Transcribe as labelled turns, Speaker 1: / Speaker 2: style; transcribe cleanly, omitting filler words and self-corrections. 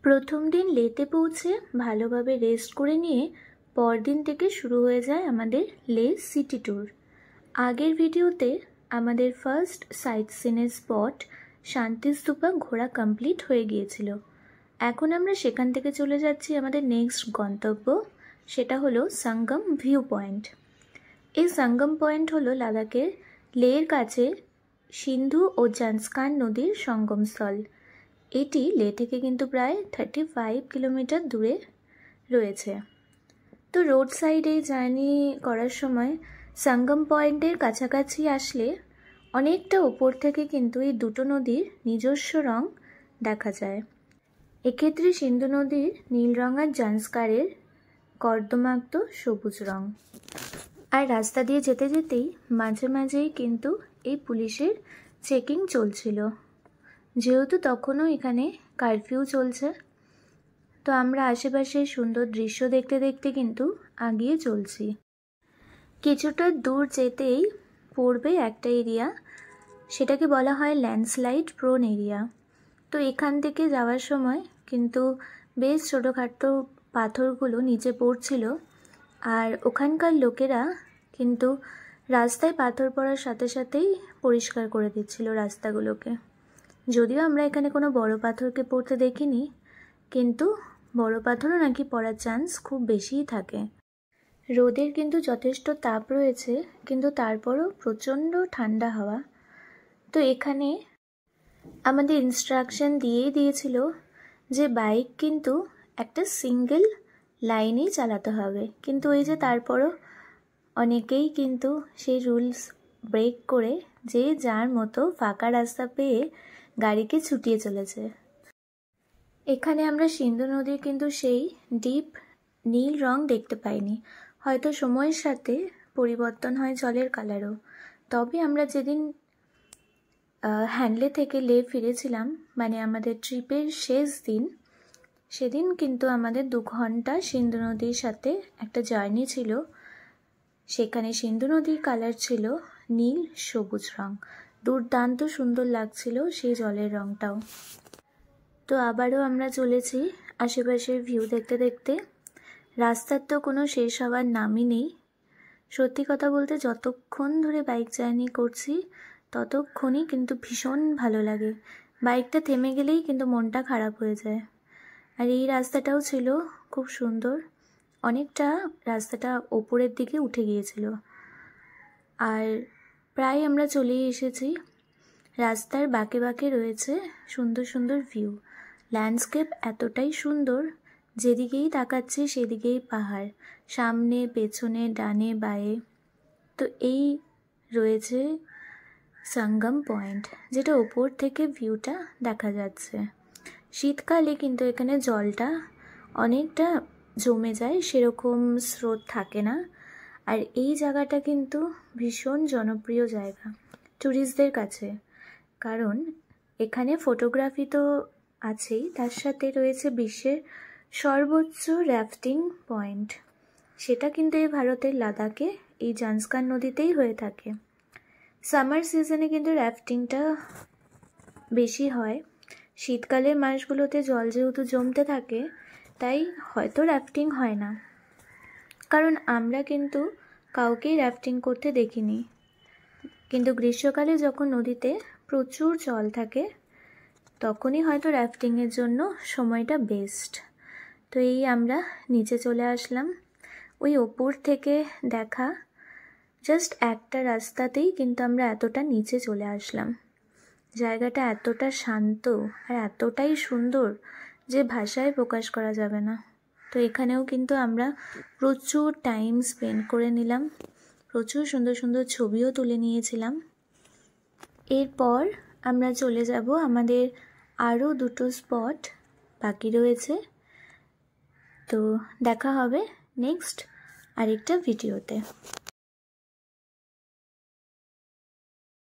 Speaker 1: প্রথম দিন লেতে পৌঁছে ভালোভাবে রেস্ট করে নিয়ে পরদিন থেকে শুরু হয়ে যায় আমাদের লে সিটি ট্যুর। আগের ভিডিওতে আমাদের ফার্স্ট সাইট সিনের স্পট শান্তিস্তূপা ঘোরা কমপ্লিট হয়ে গিয়েছিল। এখন আমরা সেখান থেকে চলে যাচ্ছি আমাদের নেক্সট গন্তব্য, সেটা হলো সঙ্গম ভিউ পয়েন্ট। এই সঙ্গম পয়েন্ট হলো লাদাখের লের কাছে সিন্ধু ও জান্সকান নদীর সঙ্গমস্থল। এটি লে থেকে কিন্তু প্রায় 35 কিলোমিটার দূরে রয়েছে। তো রোড সাইডে জার্নি করার সময় সঙ্গম পয়েন্টের কাছাকাছি আসলে অনেকটা ওপর থেকে কিন্তু এই দুটো নদীর নিজস্ব রং দেখা যায়। এক্ষেত্রে সিন্ধু নদীর নীল রং আর জান্সকারের কর্দমাক্ত সবুজ রং। আর রাস্তা দিয়ে যেতে যেতেই মাঝে মাঝেই কিন্তু এই পুলিশের চেকিং চলছিল, যেহেতু তখনও এখানে কারফিউ চলছে। তো আমরা আশেপাশের সুন্দর দৃশ্য দেখতে দেখতে কিন্তু এগিয়ে চলছি। কিছুটা দূর যেতেই পড়বে একটা এরিয়া, সেটাকে বলা হয় ল্যান্ডস্লাইড প্রোন এরিয়া। তো এখান থেকে যাওয়ার সময় কিন্তু বেশ ছোটোখাটো পাথরগুলো নিচে পড়ছিল, আর ওখানকার লোকেরা কিন্তু রাস্তায় পাথর পড়ার সাথে সাথেই পরিষ্কার করে দিচ্ছিল রাস্তাগুলোকে। যদিও আমরা এখানে কোনো বড় পাথরকে পড়তে দেখিনি, কিন্তু বড় পাথরও নাকি পড়ার চান্স খুব বেশিই থাকে। রোদের কিন্তু যথেষ্ট তাপ রয়েছে, কিন্তু তারপরও প্রচণ্ড ঠান্ডা হাওয়া। তো এখানে আমাদের ইনস্ট্রাকশন দিয়েই দিয়েছিল যে বাইক কিন্তু একটা সিঙ্গেল লাইনেই চালাতে হবে, কিন্তু ওই যে তারপরও অনেকেই কিন্তু সেই রুলস ব্রেক করে যে যার মতো ফাঁকা রাস্তা পেয়ে গাড়িকে ছুটিয়ে চলেছে। এখানে আমরা সিন্ধু নদীর কিন্তু সেই ডিপ নীল রং দেখতে পাইনি, হয়তো সময়ের সাথে পরিবর্তন হয় জলের কালারও। তবে আমরা যেদিন হ্যান্ডলে থেকে লে ফিরেছিলাম, মানে আমাদের ট্রিপের শেষ দিন, সেদিন কিন্তু আমাদের 2 ঘন্টা সিন্ধু নদীর সাথে একটা জার্নি ছিল। সেখানে সিন্ধু নদীর কালার ছিল নীল সবুজ রং, দুর্দান্ত সুন্দর লাগছিল সেই জলের রংটাও। তো আবারও আমরা চলেছি আশেপাশের ভিউ দেখতে দেখতে। রাস্তার তো কোনো শেষ হওয়ার নামই নেই। সত্যি কথা বলতে যতক্ষণ ধরে বাইক জার্নি করছি ততক্ষণই কিন্তু ভীষণ ভালো লাগে। বাইকটা থেমে গেলেই কিন্তু মনটা খারাপ হয়ে যায়। আর এই রাস্তাটাও ছিল খুব সুন্দর, অনেকটা রাস্তাটা ওপরের দিকে উঠে গিয়েছিল। আর প্রায় আমরা চলেই এসেছি। রাস্তার বাঁকে বাঁকে রয়েছে সুন্দর সুন্দর ভিউ। ল্যান্ডস্কেপ এতটাই সুন্দর, যেদিকেই তাকাচ্ছি সেদিকেই পাহাড়, সামনে পেছনে ডানে বাঁয়ে। তো এই রয়েছে সঙ্গম পয়েন্ট, যেটা ওপর থেকে ভিউটা দেখা যাচ্ছে। শীতকালে কিন্তু এখানে জলটা অনেকটা জমে যায়, সেরকম স্রোত থাকে না। আর এই জায়গাটা কিন্তু ভীষণ জনপ্রিয় জায়গা ট্যুরিস্টদের কাছে, কারণ এখানে ফটোগ্রাফি তো আছেই, তার সাথে রয়েছে বিশ্বের সর্বোচ্চ র্যাফটিং পয়েন্ট। সেটা কিন্তু এই ভারতের লাদাখে এই জান্সকান নদীতেই হয়ে থাকে। সামার সিজনে কিন্তু র্যাফটিংটা বেশি হয়। শীতকালের মাসগুলোতে জল যেহেতু জমতে থাকে, তাই হয়তো র্যাফটিং হয় না, কারণ আমরা কিন্তু কাউকেই র্যাফটিং করতে দেখিনি। কিন্তু গ্রীষ্মকালে যখন নদীতে প্রচুর জল থাকে, তখনই হয়তো র্যাফটিংয়ের জন্য সময়টা বেস্ট। তো এই আমরা নিচে চলে আসলাম। ওই ওপর থেকে দেখা জাস্ট একটা রাস্তাতেই কিন্তু আমরা এতটা নিচে চলে আসলাম। জায়গাটা এতটা শান্ত আর এতটাই সুন্দর যে ভাষায় প্রকাশ করা যাবে না। তো এখানেও কিন্তু আমরা প্রচুর টাইম স্পেন্ড করে নিলাম, প্রচুর সুন্দর সুন্দর ছবিও তুলে নিয়েছিলাম। এরপর আমরা চলে যাব, আমাদের আরও 2টো স্পট বাকি রয়েছে। তো দেখা হবে নেক্সট আরেকটা ভিডিওতে।